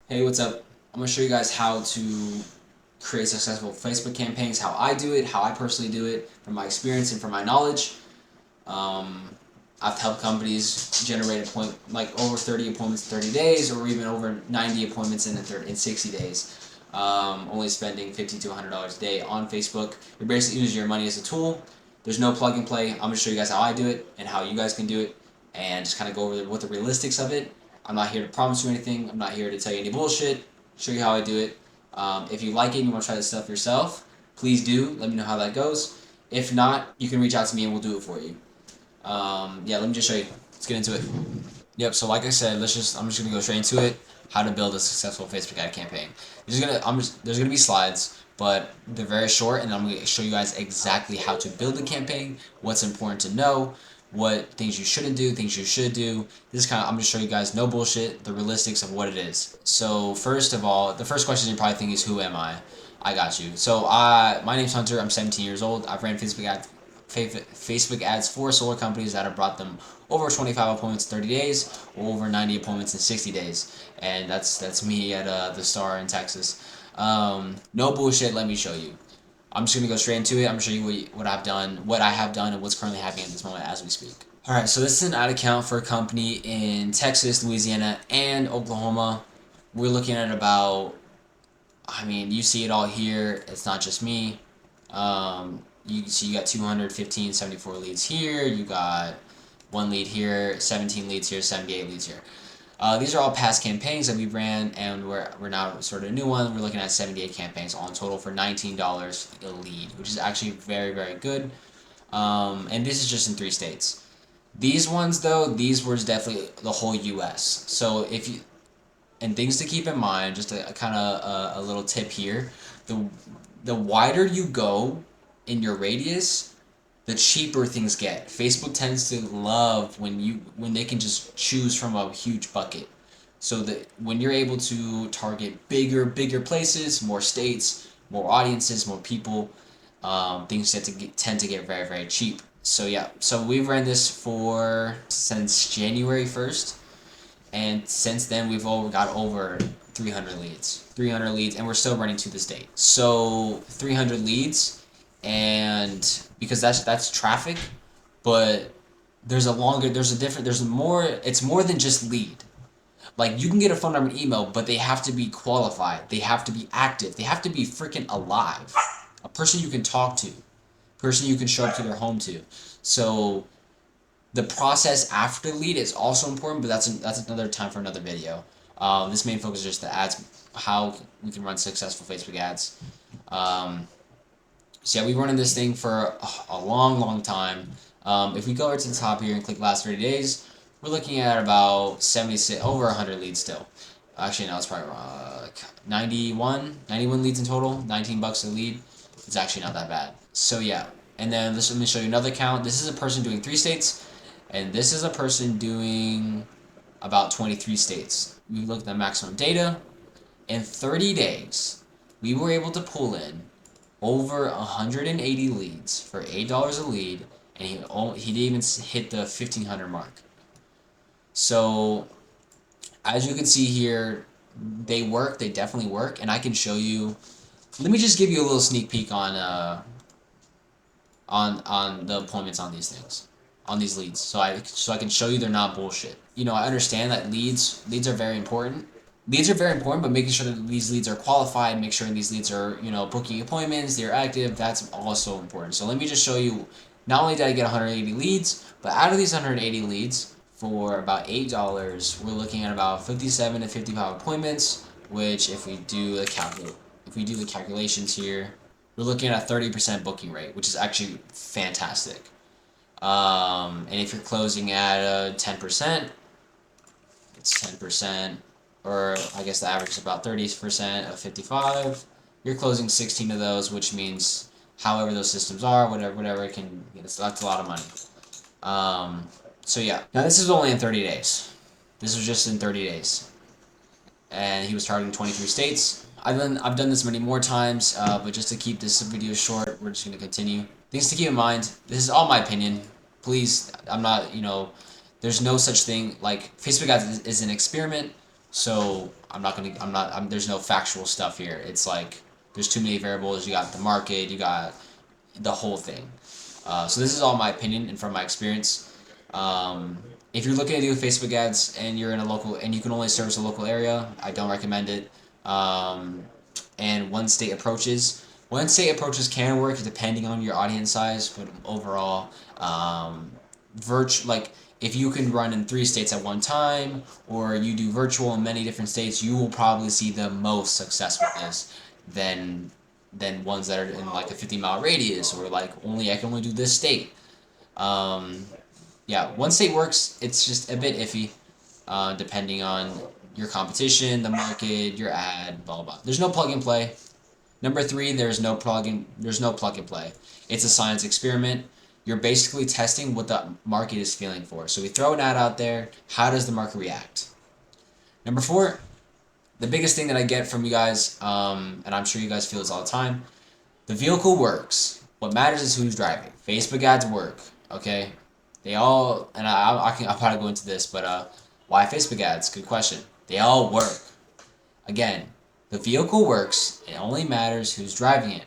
Hey, what's up? I'm gonna show you guys how to create successful Facebook campaigns, how I do it, how I personally do it, from my experience and from my knowledge. Um, I've helped companies generate like over 30 appointments in 30 days, or even over 90 appointments in 60 days. Only spending $50 to $100 a day on Facebook. You're basically using your money as a tool. There's no plug and play. I'm gonna show you guys how I do it and how you guys can do it, and just kind of go over what the realistics of it. I'm not here to promise you anything. I'm not here to tell you any bullshit. Show you how I do it. If you like it and you want to try this stuff yourself, please do. Let me know how that goes. If not, you can reach out to me and we'll do it for you. Yeah, let me just show you. Let's get into it. Yep. So like I said, I'm just gonna go straight into it. How to build a successful Facebook ad campaign. There's gonna be slides, but they're very short, and I'm gonna show you guys exactly how to build a campaign, what's important to know, what things you shouldn't do, things you should do. I'm gonna show you guys no bullshit, the realistics of what it is. So first of all, the first question you probably think is, who am I? I got you. So my name's Hunter. I'm 17 years old. I've ran Facebook ads for solar companies that have brought them over 25 appointments in 30 days, or over 90 appointments in 60 days, and that's me at the Star in Texas. No bullshit. Let me show you. I'm just gonna go straight into it. I'm gonna show you what I have done, and what's currently happening at this moment as we speak. All right, so this is an ad account for a company in Texas, Louisiana, and Oklahoma. We're looking at about, I mean, you see it all here. It's not just me. You see, you got 215, 74 leads here. You got one lead here, 17 leads here, 78 leads here. These are all past campaigns that we ran, and we're now sort of a new one. We're looking at 78 campaigns all in total for $19 a lead, which is actually very, very good. And this is just in 3 states. These ones, though, these were definitely the whole U.S. So if you and things to keep in mind, just a kind of a little tip here, the the wider you go in your radius, the cheaper things get. Facebook tends to love when they can just choose from a huge bucket. So that when you're able to target bigger places, more states, more audiences, more people, things tend to get very, very cheap. So yeah, so we've ran this for since January 1st, and since then we've got over 300 leads, and we're still running to this date. So 300 leads, and because that's traffic, but there's more, it's more than just lead. Like, you can get a phone number and email, but they have to be qualified, they have to be active, they have to be freaking alive, a person you can talk to, person you can show up to their home to. So the process after the lead is also important, but that's another time for another video. This main focus is just the ads, how we can run successful Facebook ads. So yeah, we've running this thing for a long time. If we go over to the top here and click last 30 days, we're looking at about 76, over 100 leads still. Actually, no, it's probably like 91 leads in total, $19 a lead. It's actually not that bad. So yeah, and then let me show you another count. This is a person doing 3 states, and this is a person doing about 23 states. We looked at the maximum data. In 30 days, we were able to pull in over 180 leads for $8 a lead, and he didn't even hit the 1,500 mark. So as you can see here, they work. They definitely work, and I can show you. Let me just give you a little sneak peek on the appointments on these things, on these leads, so I can show you they're not bullshit. You know, I understand that leads are very important. Leads are very important, but making sure that these leads are qualified, make sure these leads are, booking appointments, they're active, that's also important. So let me just show you, not only did I get 180 leads, but out of these 180 leads, for about $8, we're looking at about 57 to 55 appointments, which if we do the calculations here, we're looking at a 30% booking rate, which is actually fantastic. And if you're closing at 10%, it's 10%, or I guess the average is about 30% of 55. You're closing 16 of those, which means however those systems are, whatever it can, that's a lot of money. So yeah, now this is only in 30 days. This was just in 30 days, and he was targeting 23 states. I've done this many more times, but just to keep this video short, we're just gonna continue. Things to keep in mind. This is all my opinion. Please, I'm not, there's no such thing like Facebook ads is an experiment. So there's no factual stuff here. It's like there's too many variables. You got the market, you got the whole thing. So this is all my opinion and from my experience. If you're looking to do Facebook ads and you're in a local and you can only service a local area, I don't recommend it. And one state approaches can work depending on your audience size, but overall, like if you can run in 3 states at one time, or you do virtual in many different states, you will probably see the most success with this than ones that are in like a 50-mile radius, or like I can only do this state. Um, yeah, one state works. It's just a bit iffy, depending on your competition, the market, your ad, blah blah. There's no plug and play. Number three, There's no plug and play. It's a science experiment. You're basically testing what the market is feeling for. So we throw an ad out there. How does the market react? Number four, the biggest thing that I get from you guys, and I'm sure you guys feel this all the time, the vehicle works. What matters is who's driving. Facebook ads work. Okay, they all, and I'll probably go into this, but why Facebook ads? Good question. They all work. Again, the vehicle works. It only matters who's driving it.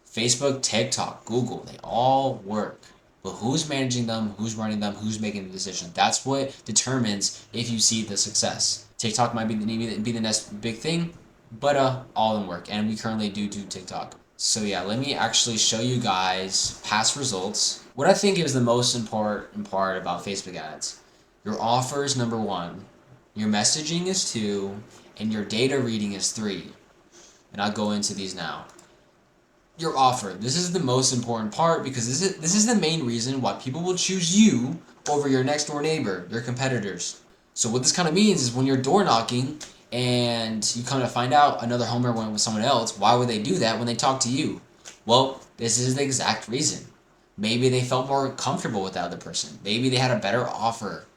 Facebook, TikTok, Google, they all work. But who's managing them, who's running them, who's making the decision? That's what determines if you see the success. TikTok might be the next big thing, but all of them work. And we currently do TikTok. So yeah, let me actually show you guys past results. What I think is the most important part about Facebook ads. Your offer is number 1, your messaging is 2, and your data reading is 3. And I'll go into these now. Your offer. This is the most important part because this is the main reason why people will choose you over your next door neighbor, your competitors. So what this kind of means is when you're door knocking and you come to find out another homeowner went with someone else, why would they do that when they talk to you? Well, this is the exact reason. Maybe they felt more comfortable with the other person. Maybe they had a better offer.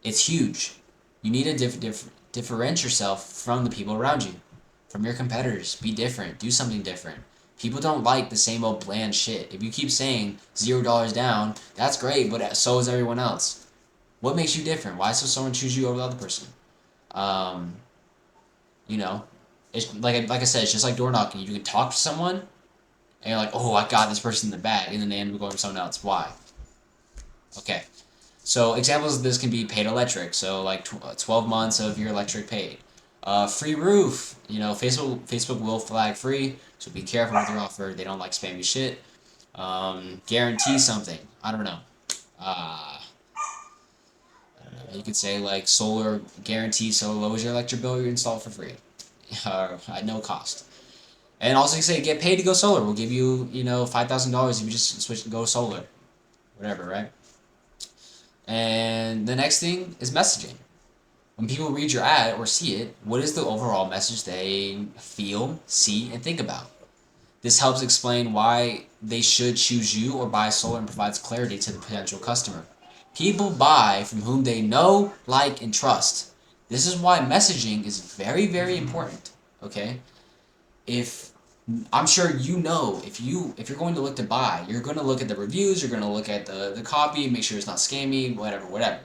It's huge. You need to differentiate yourself from the people around you, from your competitors. Be different. Do something different. People don't like the same old bland shit. If you keep saying $0 down, that's great, but so is everyone else. What makes you different? Why does someone choose you over the other person? You know, it's like I said, it's just like door knocking. You can talk to someone, and you're like, oh, I got this person in the bag, and then they end up going for someone else. Why? Okay. So examples of this can be paid electric. So like 12 months of your electric paid. Free roof. You know, Facebook will flag free, so be careful with your offer. They don't like spammy shit. Guarantee something. I don't know. You could say like solar guarantee, so lowers your electric bill, you install it for free, at no cost. And also you say get paid to go solar. We'll give you $5,000 if you just switch to go solar, whatever, right? And the next thing is messaging. When people read your ad or see it, what is the overall message they feel, see, and think about? This helps explain why they should choose you or buy solar and provides clarity to the potential customer. People buy from whom they know, like, and trust. This is why messaging is very, very important. Okay? If I'm sure if you're going to look to buy, you're going to look at the reviews, you're going to look at the copy, make sure it's not scammy, whatever.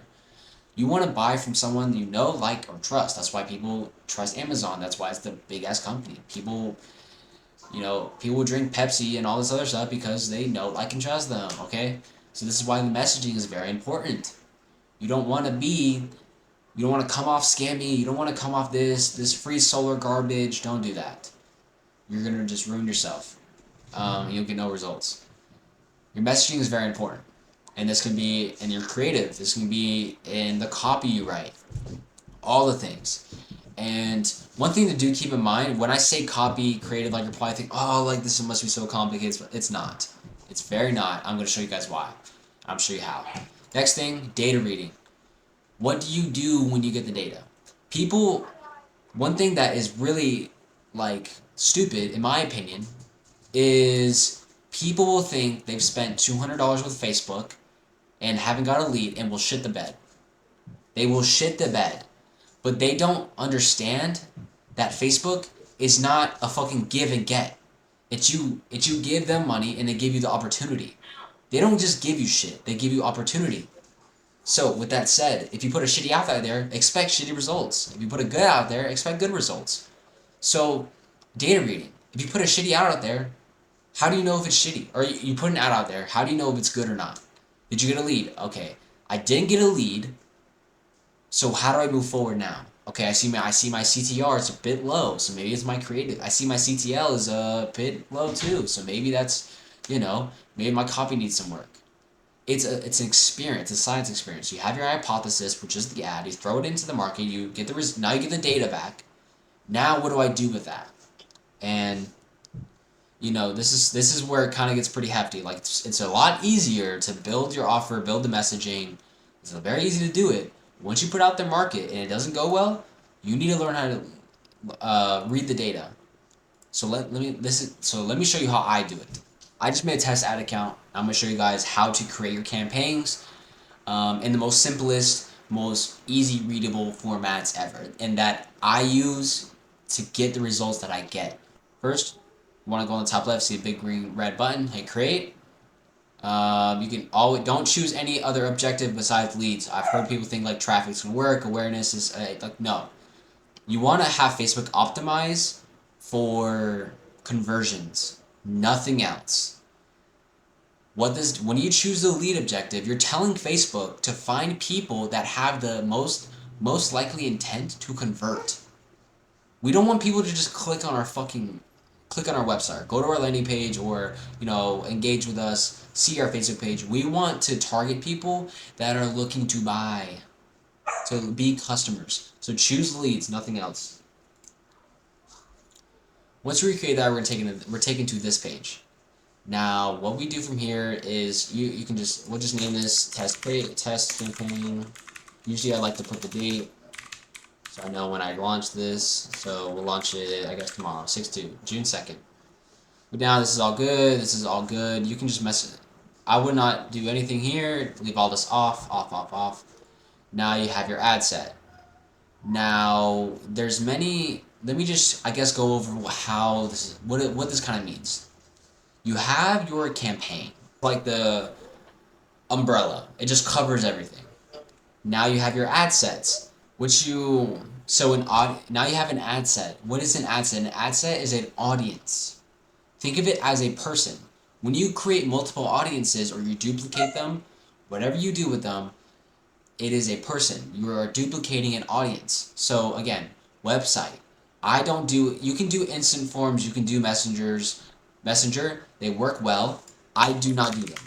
You want to buy from someone you know, like, or trust. That's why people trust Amazon. That's why it's the big ass company. People drink Pepsi and all this other stuff because they know, like, and trust them. Okay, so this is why the messaging is very important. You don't want to come off scammy. You don't want to come off this free solar garbage. Don't do that. You're gonna just ruin yourself. You'll get no results. Your messaging is very important. And this can be in your creative. This can be in the copy you write. All the things. And one thing to do, keep in mind, when I say copy, creative, like you're probably thinking, oh, like this must be so complicated. It's not. It's very not. I'm going to show you guys why. I'm show you how. Next thing, data reading. What do you do when you get the data? One thing that is really, like, stupid, in my opinion, is people will think they've spent $200 with Facebook and haven't got a lead and will shit the bed. They will shit the bed. But they don't understand that Facebook is not a fucking give and get. It's you give them money and they give you the opportunity. They don't just give you shit, they give you opportunity. So with that said, if you put a shitty out there, expect shitty results. If you put a good out there, expect good results. So data reading. If you put a shitty out there, how do you know if it's shitty? Or you put an ad out there, how do you know if it's good or not? Did you get a lead? Okay, I didn't get a lead. So how do I move forward now? Okay, I see my CTR is a bit low, so maybe it's my creative. I see my CTL is a bit low too, so maybe that's, maybe my copy needs some work. It's an experience, a science experience. You have your hypothesis, which is the ad. You throw it into the market. You get now you get the data back. Now what do I do with that? And this is where it kind of gets pretty hefty. Like it's a lot easier to build your offer, build the messaging. It's very easy to do it. Once you put out the market and it doesn't go well, you need to learn how to read the data. So let me show you how I do it. I just made a test ad account. I'm gonna show you guys how to create your campaigns in the most simplest, most easy readable formats ever, and that I use to get the results that I get. First, you want to go on the top left, see a big green red button, hit create. You can always don't choose any other objective besides leads. I've heard people think like traffic's gonna work, awareness is like no. You want to have Facebook optimize for conversions, nothing else. When you choose the lead objective, you're telling Facebook to find people that have the most likely intent to convert. We don't want people to just click on our website, go to our landing page, or engage with us, see our Facebook page. We want to target people that are looking to buy, to be customers. So choose leads, nothing else. Once we recreate that, we're taken to this page. Now, what we do from here is we'll just name this test campaign. Usually, I like to put the date, so I know when I launch this. So we'll launch it, I guess, tomorrow, June 2nd. But now this is all good. This is all good. You can just mess it. I would not do anything here. Leave all this off, off, off, off. Now you have your ad set. Now there's many. Let me just, I guess, go over how what this kind of means. You have your campaign, like the umbrella. It just covers everything. Now you have your ad sets, now you have an ad set. What is an ad set? An ad set is an audience. Think of it as a person. When you create multiple audiences or you duplicate them, whatever you do with them, it is a person. You are duplicating an audience. So again, website. You can do instant forms, you can do Messenger, they work well. I do not do them.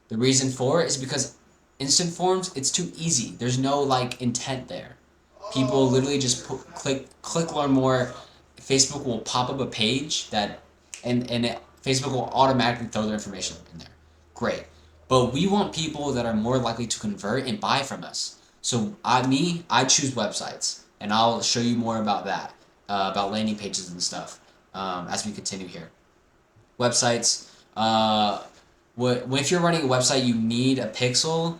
The reason for it is because instant forms, it's too easy. There's no intent there. People literally just click learn more. Facebook will pop up a page Facebook will automatically throw their information in there. Great. But we want people that are more likely to convert and buy from us. So I choose websites, and I'll show you more about that, about landing pages and stuff, as we continue here. Websites. If you're running a website, you need a pixel.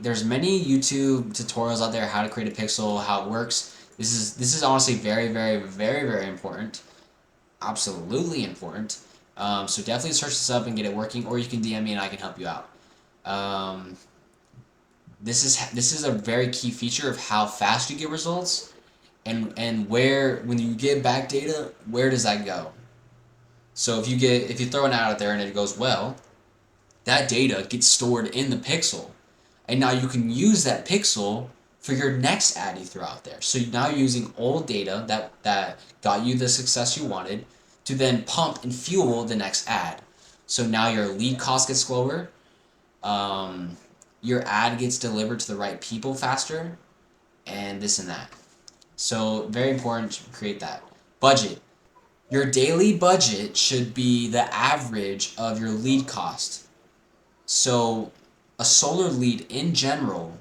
There's many YouTube tutorials out there how to create a pixel, how it works. This is honestly very, very, very, very important. Absolutely important. So definitely search this up and get it working, or you can DM me and I can help you out. This is a very key feature of how fast you get results, and when you get back data, where does that go? So if you throw an ad out there and it goes well, that data gets stored in the pixel, and now you can use that pixel for your next ad you throw out there. So now you're using old data that got you the success you wanted to then pump and fuel the next ad. So now your lead cost gets lower, your ad gets delivered to the right people faster, and this and that. So very important to create that. Budget. Your daily budget should be the average of your lead cost. So a solar lead in general,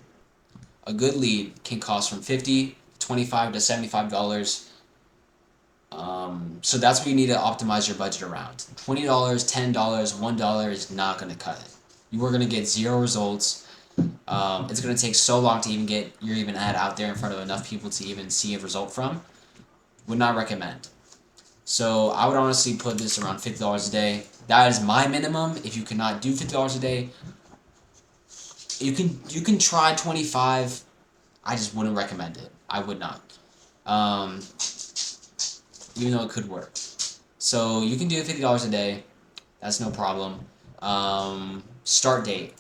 a good lead can cost from $50, $25 to $75. So that's what you need to optimize your budget around. $20, $10, $1 is not going to cut it. You are going to get zero results. It's going to take so long to even get your ad out there in front of enough people to even see a result from. Would not recommend. So I would honestly put this around $50 a day. That is my minimum. If you cannot do $50 a day, You can try 25. I just wouldn't recommend it. I would not. Um, even though it could work. So you can do $50 a day. That's no problem. Start date.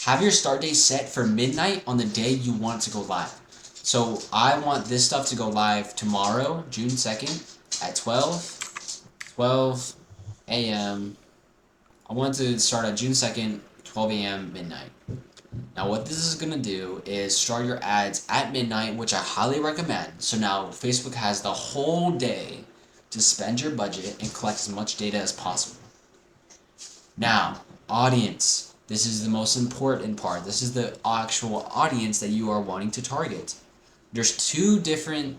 Have your start date set for midnight on the day you want it to go live. So I want this stuff to go live tomorrow, June 2nd at 12 a.m. I want it to start at June 2nd, 12 a.m. midnight. Now what this is going to do is start your ads at midnight, which I highly recommend. So now Facebook has the whole day to spend your budget and collect as much data as possible. Now, audience. This is the most important part. This is the actual audience that you are wanting to target. There's three different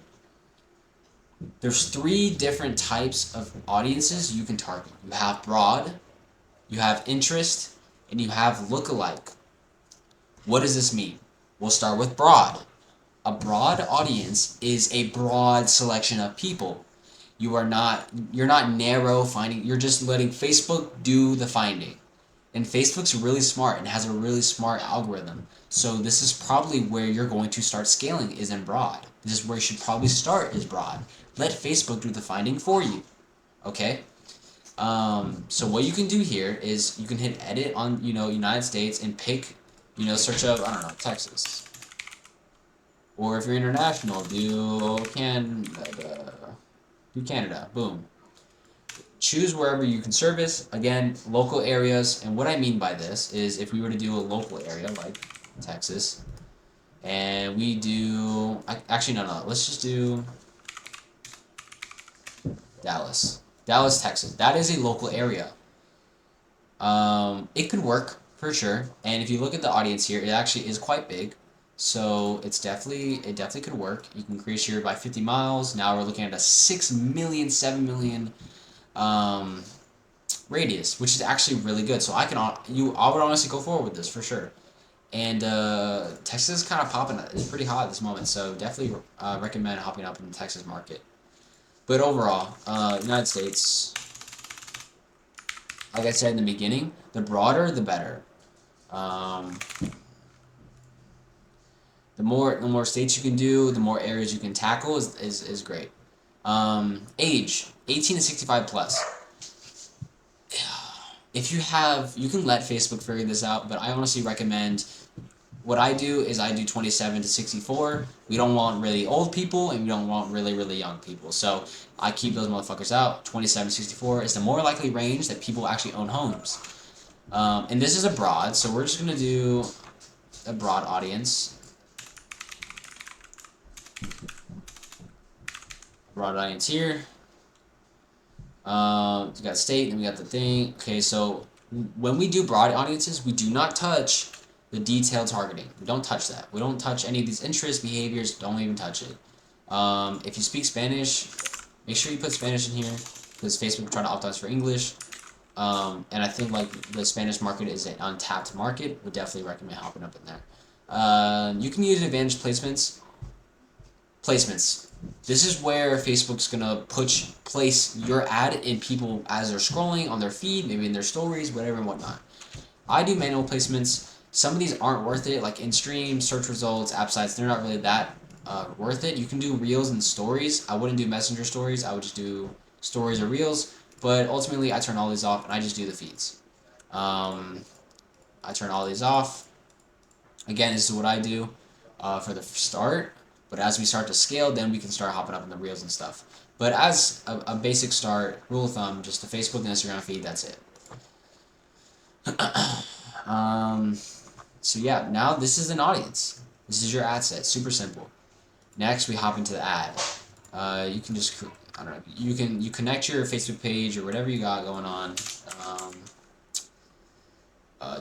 types of audiences you can target. You have broad, you have interest, and you have lookalike. What does this mean? We'll start with broad. A broad audience is a broad selection of people. You're not narrow finding, you're just letting Facebook do the finding. And Facebook's really smart and has a really smart algorithm. So this is probably where you're going to start scaling, is in broad. This is where you should probably start, is broad. Let Facebook do the finding for you. Okay? So what you can do here is you can hit edit on, United States and pick, search up, I don't know, Texas. Or if you're international, do Canada. Boom. Choose wherever you can service. Again, local areas. And what I mean by this is if we were to do a local area like Texas, and we do... Actually, no. Let's just do Dallas. Dallas, Texas. That is a local area. It could work, for sure. And if you look at the audience here, it actually is quite big. So it definitely could work. You can increase here by 50 miles. Now we're looking at a 6 million, 7 million radius, which is actually really good. So I would honestly go forward with this for sure. And Texas is kind of popping. It's pretty hot at this moment, so definitely recommend hopping up in the Texas market. But overall, United States, like I said in the beginning, the broader the better. The more states you can do, the more areas you can tackle is great. Age 18 to 65 plus. If you can let Facebook figure this out, but I honestly recommend, what I do is I do 27 to 64. We don't want really old people, and we don't want really, really young people. So I keep those motherfuckers out. 27 to 64 is the more likely range that people actually own homes. And this is a broad, so we're just going to do a broad audience. Broad audience here. We got state, and we got the thing. Okay, so when we do broad audiences, we do not touch the detailed targeting. We don't touch that. We don't touch any of these interests, behaviors. Don't even touch it. If you speak Spanish, make sure you put Spanish in here, because Facebook will try to optimize for English. And I think like the Spanish market is an untapped market. Would definitely recommend hopping up in there. You can use advantage placements. This is where Facebook's gonna place your ad in people as they're scrolling on their feed, maybe in their stories, whatever and whatnot. I do manual placements. Some of these aren't worth it, like in-stream, search results, app sites. They're not really that worth it. You can do reels and stories. I wouldn't do messenger stories. I would just do stories or reels. But ultimately, I turn all these off and I just do the feeds. I turn all these off. Again, this is what I do for the start. But as we start to scale, then we can start hopping up in the reels and stuff. But as a basic start, rule of thumb, just the Facebook and Instagram feed, that's it. So yeah, now this is an audience. This is your ad set, super simple. Next, we hop into the ad. You can just, I don't know, you connect your Facebook page or whatever you got going on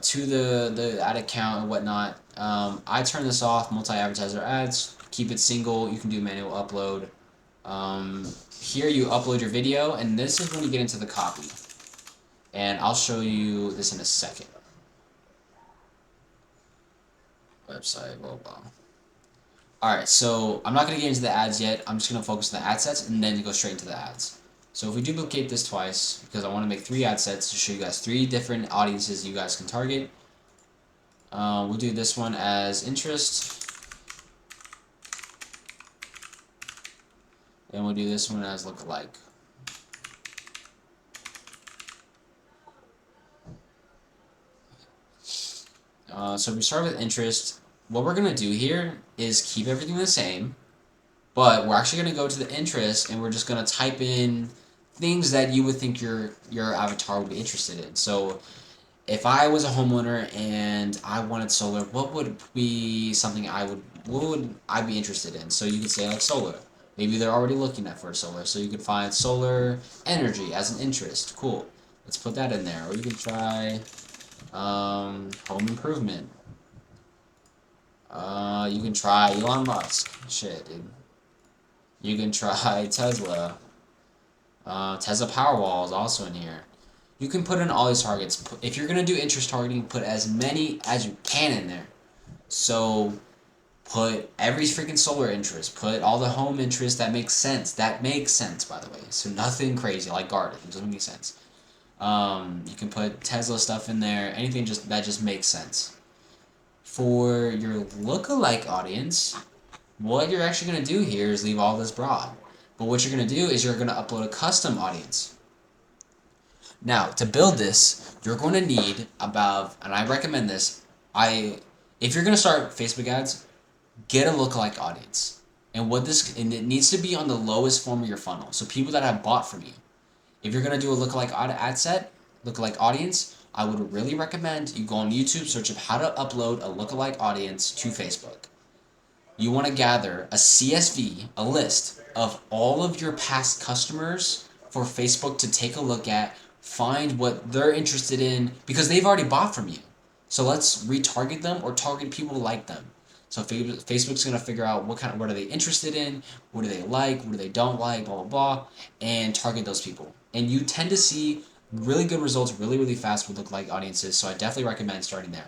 to the ad account and whatnot. I turn this off, multi-advertiser ads. Keep it single. You can do manual upload. Here you upload your video, and this is when you get into the copy. And I'll show you this in a second. Website, blah, blah. Alright, so I'm not going to get into the ads yet. I'm just going to focus on the ad sets and then go straight into the ads. So if we duplicate this twice, because I want to make 3 ad sets to show you guys 3 different audiences you guys can target. We'll do this one as interest, and we'll do this one as lookalike. So if we start with interest, what we're going to do here is keep everything the same, but we're actually going to go to the interest and we're just going to type in things that you would think your avatar would be interested in. So if I was a homeowner and I wanted solar, what would be something what would I be interested in? So you could say like solar. Maybe they're already looking at for solar, so you could find solar energy as an interest. Cool. Let's put that in there. Or you can try home improvement. You can try Elon Musk. Shit, dude. You can try Tesla. Tesla Powerwall is also in here. You can put in all these targets. If you're gonna do interest targeting, put as many as you can in there. So put every freaking solar interest. Put all the home interest that makes sense. That makes sense, by the way. So nothing crazy like garden. It doesn't make sense. You can put Tesla stuff in there. Anything that just makes sense. For your lookalike audience, what you're actually going to do here is leave all this broad. But what you're going to do is you're going to upload a custom audience. Now, to build this, you're going to need about, and I recommend this, if you're going to start Facebook ads, get a lookalike audience. And it needs to be on the lowest form of your funnel. So people that have bought from you. If you're going to do a lookalike ad set, lookalike audience, I would really recommend you go on YouTube, search up how to upload a lookalike audience to Facebook. You want to gather a CSV, a list of all of your past customers for Facebook to take a look at, find what they're interested in, because they've already bought from you. So let's retarget them or target people like them. So Facebook's going to figure out what are they interested in, what do they like, what do they don't like, blah, blah, blah, and target those people. And you tend to see really good results really, really fast with lookalike audiences, so I definitely recommend starting there.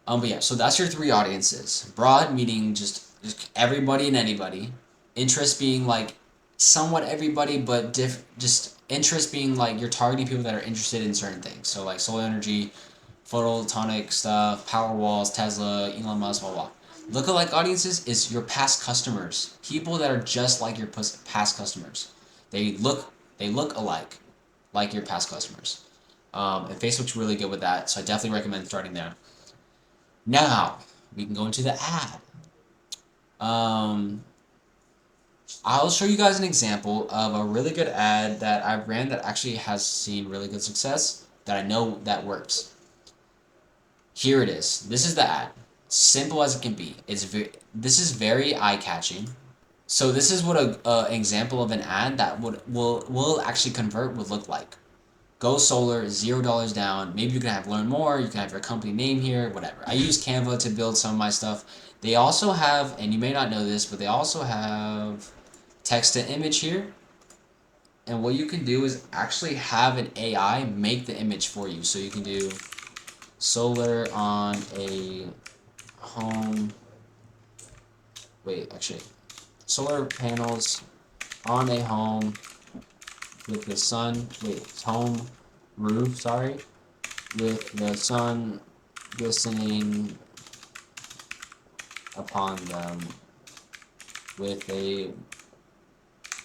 But yeah, so that's your three audiences. Broad meaning just everybody and anybody. Interest being like somewhat everybody, but just interest being like you're targeting people that are interested in certain things. So like solar energy, photonic stuff, power walls, Tesla, Elon Musk, blah blah. Lookalike audiences is your past customers, people that are just like your past customers. They look alike, like your past customers. And Facebook's really good with that, so I definitely recommend starting there. Now, we can go into the ad. I'll show you guys an example of a really good ad that I ran that actually has seen really good success that I know that works. Here it is. This is the ad. Simple as it can be. This is very eye-catching. So this is what an example of an ad that will actually convert would look like. Go solar, $0 down. Maybe you can have learn more. You can have your company name here, whatever. I use Canva to build some of my stuff. They also have, and you may not know this, but they also have text to image here. And what you can do is actually have an AI make the image for you. So you can do solar on a home. Wait, actually, solar panels on a home with the sun. Wait, home roof. Sorry, with the sun glistening upon them with a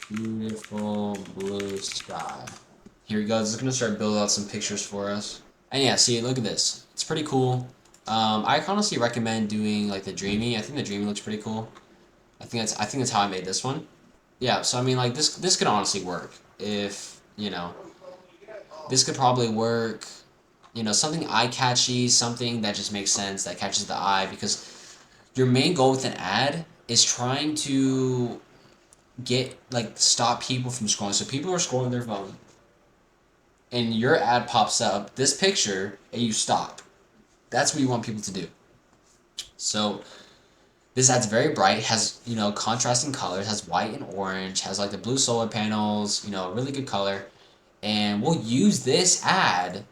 beautiful blue sky. Here we go. This is going to start building out some pictures for us. And yeah, see, look at this. It's pretty cool. I honestly recommend doing like the Dreamy. I think the Dreamy looks pretty cool. I think that's how I made this one. Yeah, so I mean like this could honestly work if, this could probably work, something eye-catchy, something that just makes sense, that catches the eye, because your main goal with an ad is trying to stop people from scrolling. So people are scrolling their phone, and your ad pops up, this picture, and you stop. That's what you want people to do. So this ad's very bright, has, contrasting colors, has white and orange, has like the blue solar panels, really good color. And we'll use this ad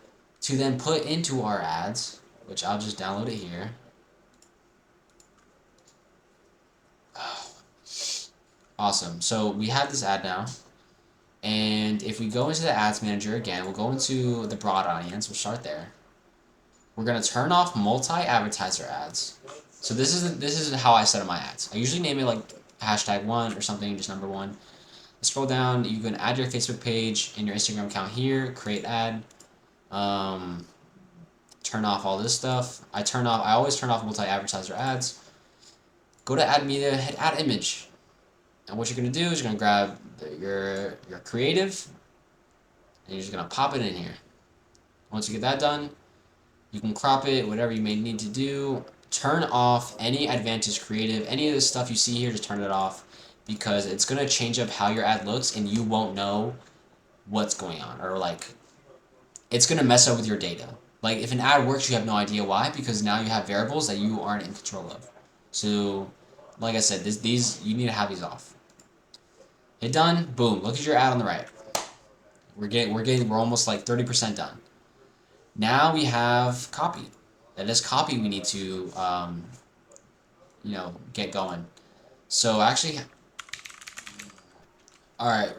to then put into our ads, which I'll just download it here. Awesome. So we have this ad now. And if we go into the ads manager again, we'll go into the broad audience. We'll start there. We're gonna turn off multi-advertiser ads. So this is how I set up my ads. I usually name it like #1 or something, just number one. Scroll down. You can add your Facebook page and your Instagram account here. Create ad. Um, Turn off all this stuff. I always turn off multi-advertiser ads. Go to add media, hit add image. And what you're gonna do is you're gonna grab your creative and you're just gonna pop it in here. Once you get that done, you can crop it, whatever you may need to do. Turn off any advantage creative, any of this stuff you see here, just turn it off because it's gonna change up how your ad looks and you won't know what's going on, or like it's gonna mess up with your data. Like if an ad works, you have no idea why because now you have variables that you aren't in control of. So, like I said, these you need to have these off. Hit done. Boom. Look at your ad on the right. We're almost like 30% done. Now we have copy. That is copy we need to get going. So actually, all right,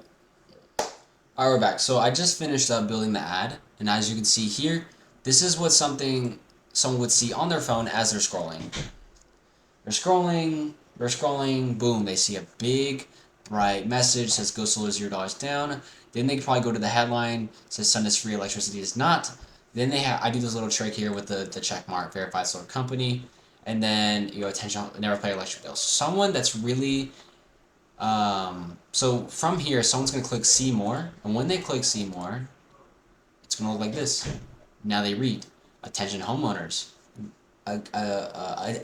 we're back. So I just finished up building the ad, and as you can see here, this is what someone would see on their phone as they're scrolling. They're scrolling, boom, they see a big, bright message, says go solar $0 down. Then they probably go to the headline, says sun is free, electricity is not. Then I do this little trick here with the check mark, verified solar company, and then attention, never pay electric bills. Someone that's really, so from here, someone's gonna click see more, and when they click see more, it's gonna look like this. Now they read, attention homeowners,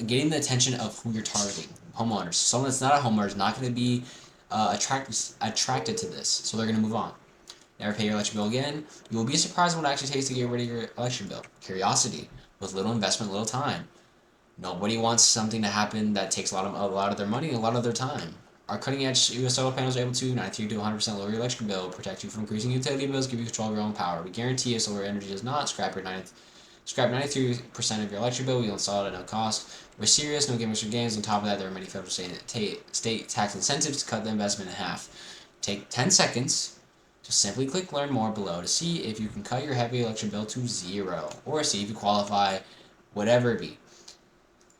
getting the attention of who you're targeting, homeowners. Someone that's not a homeowner is not going to be attracted to this, so they're going to move on. Never pay your electric bill again. You will be surprised what it actually takes to get rid of your electric bill. Curiosity, with little investment, little time. Nobody wants something to happen that takes a lot of their money and a lot of their time. Our cutting-edge U.S. solar panels are able to 93 to 100% lower your electric bill, protect you from increasing utility bills, give you control of your own power. We guarantee if solar energy does not scrap 93% of your electric bill. We'll install it at no cost. We're serious, no gimmicks or games. On top of that, there are many federal state tax incentives to cut the investment in half. Take 10 seconds to simply click learn more below to see if you can cut your heavy electric bill to 0 or see if you qualify, whatever it be.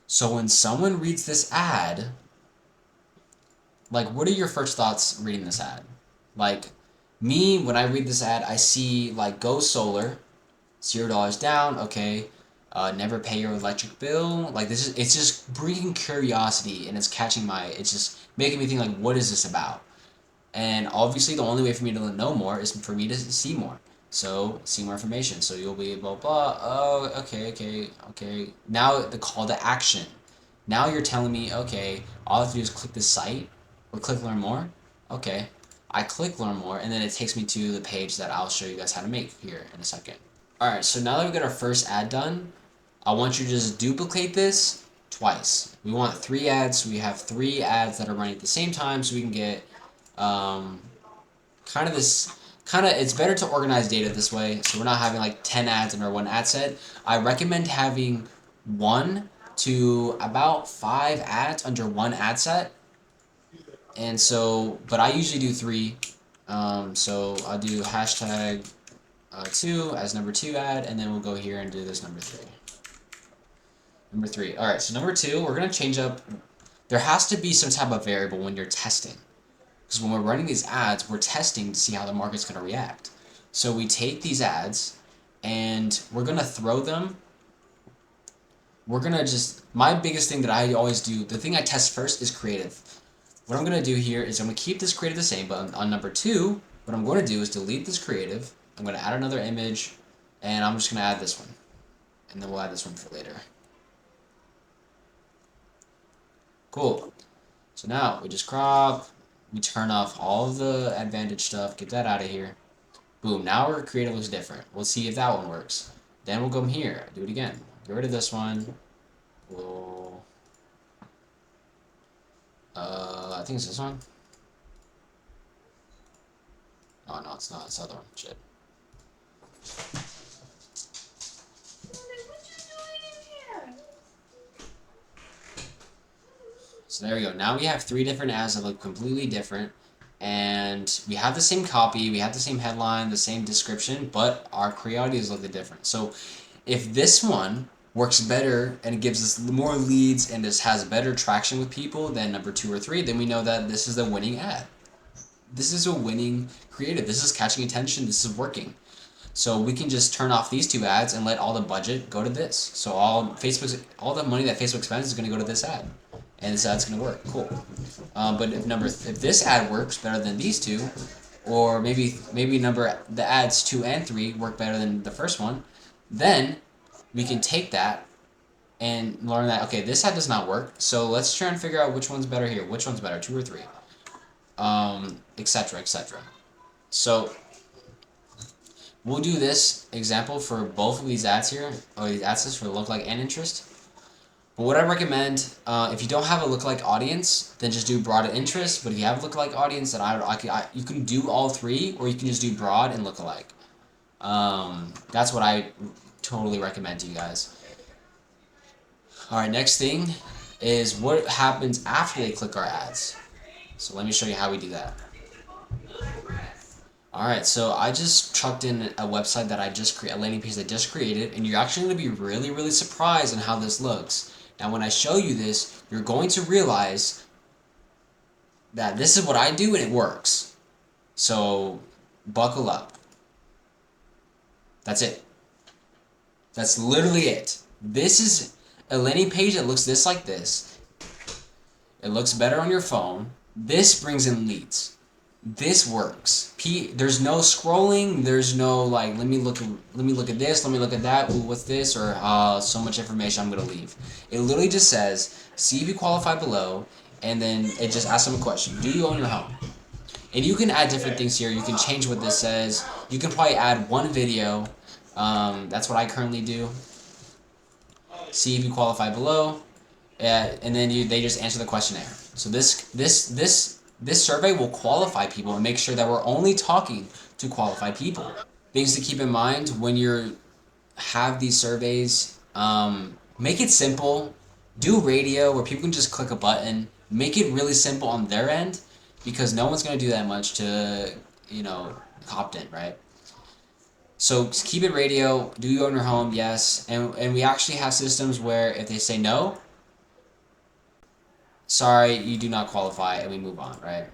So when someone reads this ad, like, what are your first thoughts reading this ad? Like, me, when I read this ad, I see, like, go solar, $0 down, okay, never pay your electric bill. Like, it's just bringing curiosity, and it's just making me think, like, what is this about? And obviously, the only way for me to know more is for me to see more. So, see more information. So, you'll be blah, blah, oh, okay. Now, the call to action. Now you're telling me, okay, all I have to do is click this site, or click learn more. Okay, I click learn more, and then it takes me to the page that I'll show you guys how to make here in a second. Alright, so now that we got our first ad done, I want you to just duplicate this twice. We want 3 ads, so we have 3 ads that are running at the same time, so we can get it's better to organize data this way, so we're not having like 10 ads under one ad set. I recommend having 1 to about 5 ads under one ad set. And so, but I usually do 3. So I'll do #2 as number 2 ad, and then we'll go here and do this number 3. Number 3. Alright, so number 2, we're going to change up. There has to be some type of variable when you're testing. Because when we're running these ads, we're testing to see how the market's going to react. So we take these ads, and we're going to throw them. We're going to my biggest thing that I always do, the thing I test first is creative. What I'm going to do here is I'm going to keep this creative the same, but on number 2, what I'm going to do is delete this creative. I'm going to add another image, and I'm just going to add this one. And then we'll add this one for later. Cool. So now we just crop, we turn off all of the advantage stuff, get that out of here. Boom, now our creative looks different. We'll see if that one works. Then we'll come here, do it again. Get rid of this one. We'll, I think it's this one. Oh no, it's not, it's the other one, shit. So there we go. Now we have 3 different ads that look completely different, and we have the same copy, we have the same headline, the same description, but our creatives look different. So if this one works better and it gives us more leads and this has better traction with people than number 2 or 3, then we know that this is a winning ad. This is a winning creative. This is catching attention. This is working. So we can just turn off these 2 ads and let all the budget go to this. So all the money that Facebook spends is going to go to this ad, and this ad's going to work. Cool. But if this ad works better than these 2, or maybe the ads 2 and 3 work better than the first one, then we can take that and learn that, okay, this ad does not work, so let's try and figure out which one's better here, which one's better, 2 or 3, etc., etc. So we'll do this example for both of these ads here, or these ads for lookalike and interest. But what I recommend, if you don't have a lookalike audience, then just do broad and interest. But if you have a lookalike audience, then you can do all 3, or you can just do broad and lookalike. That's what I totally recommend to you guys. Alright, next thing is what happens after they click our ads. So let me show you how we do that. Alright, so I just chucked in a website that a landing page that I just created, and you're actually going to be really, really surprised on how this looks. Now when I show you this, you're going to realize that this is what I do and it works. So buckle up. That's it. That's literally it. This is a landing page that looks like this. It looks better on your phone. This brings in leads. This works. There's no scrolling. There's no like, let me look at this. Let me look at that. Ooh, what's this? Or so much information I'm gonna leave. It literally just says, see if you qualify below, and then it just asks them a question. Do you own your home? And you can add different things here. You can change what this says. You can probably add one video. That's what I currently do. See if you qualify below, and then they just answer the questionnaire. So this survey will qualify people and make sure that we're only talking to qualified people. Things to keep in mind when you have these surveys, make it simple. Do radio where people can just click a button. Make it really simple on their end, because no one's going to do that much to, opt in, right? So keep it radio. Do you own your home? Yes. And we actually have systems where if they say no, sorry, you do not qualify, and we move on, right?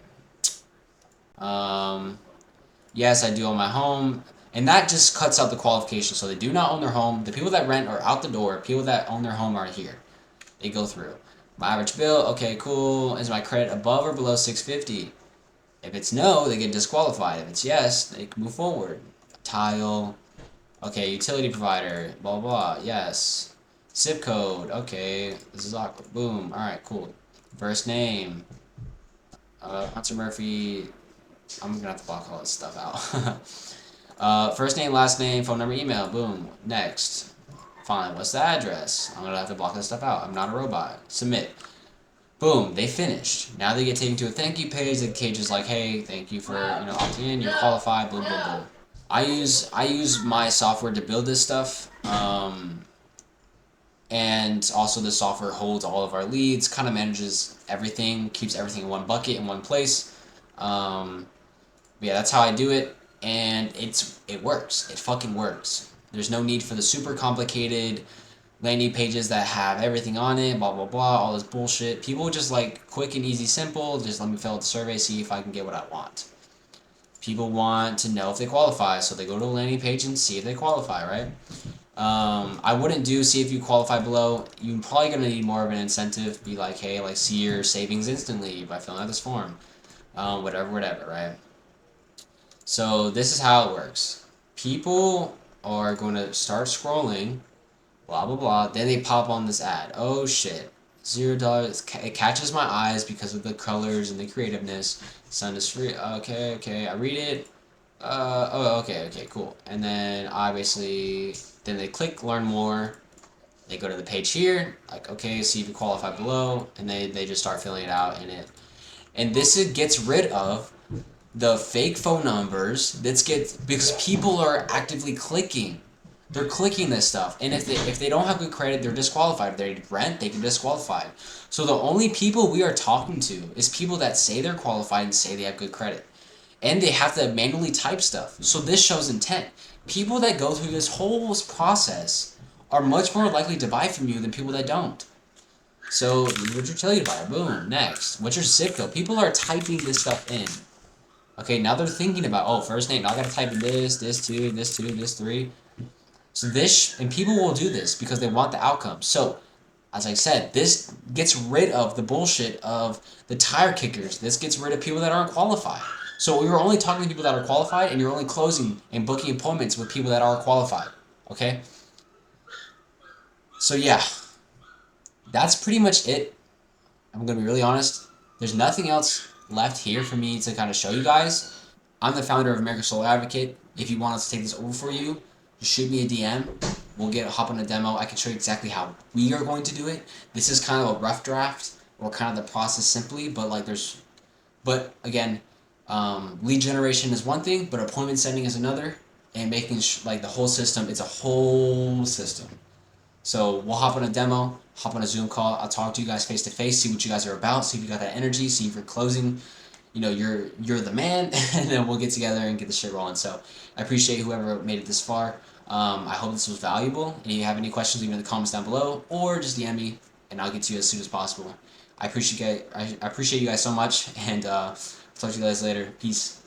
Yes, I do own my home, and that just cuts out the qualification. So they do not own their home. The people that rent are out the door. People that own their home are here. They go through. My average bill, okay, cool. Is my credit above or below 650? If it's no, they get disqualified. If it's yes, they can move forward. Tile, okay, utility provider, blah, blah, yes. Zip code, okay, this is awkward. Boom, alright, cool. First name, Hunter Murphy, I'm gonna have to block all this stuff out. First name, last name, phone number, email, boom, next. Fine, what's the address? I'm gonna have to block this stuff out. I'm not a robot. Submit. Boom, they finished. Now they get taken to a thank you page. The page is like, hey, thank you for opting in, you're qualified, boom, boom, boom. I use my software to build this stuff. And also the software holds all of our leads, kind of manages everything, keeps everything in one bucket, in one place. Yeah, that's how I do it, and it works. It fucking works. There's no need for the super complicated landing pages that have everything on it, blah, blah, blah, all this bullshit. People just like quick and easy, simple, just let me fill out the survey, see if I can get what I want. People want to know if they qualify, so they go to a landing page and see if they qualify, right? I wouldn't do see if you qualify below. You're probably going to need more of an incentive. Be like, hey, like see your savings instantly by filling out this form. Whatever, right? So this is how it works. People are going to start scrolling, blah, blah, blah. Then they pop on this ad. Oh, shit. $0. It catches my eyes because of the colors and the creativeness. Sun is free. Okay. I read it. Okay, cool. And then then they click learn more. They go to the page here, like, okay, see if you qualify below, and they just start filling it out in it. And this gets rid of the fake phone numbers. Because people are actively clicking. They're clicking this stuff, and if they don't have good credit, they're disqualified. If they rent, they get disqualified. So the only people we are talking to is people that say they're qualified and say they have good credit. And they have to manually type stuff. So this shows intent. People that go through this whole process are much more likely to buy from you than people that don't. So these are what you tell you to buy. Boom. Next. What's your zip code? People are typing this stuff in. Okay, now they're thinking about, oh, first name. Now I gotta type in this 2, this 2, this 3. So this, and people will do this because they want the outcome. So, as I said, this gets rid of the bullshit of the tire kickers. This gets rid of people that aren't qualified. So you're only talking to people that are qualified, and you're only closing and booking appointments with people that are qualified. Okay? So yeah, that's pretty much it. I'm gonna be really honest. There's nothing else left here for me to kind of show you guys. I'm the founder of American Solar Advocate. If you want us to take this over for you, just shoot me a DM. We'll hop on a demo. I can show you exactly how we are going to do it. This is kind of a rough draft or kind of the process simply, but like but again, lead generation is one thing, but appointment setting is another, and making like the whole system. It's a whole system. So we'll hop on a demo, hop on a Zoom call. I'll talk to you guys face to face, see what you guys are about, see if you got that energy, see if you're closing. You're the man, and then we'll get together and get the shit rolling. So I appreciate whoever made it this far. I hope this was valuable. And if you have any questions, leave them in the comments down below, or just DM me, and I'll get to you as soon as possible. I appreciate you guys so much, and talk to you guys later. Peace.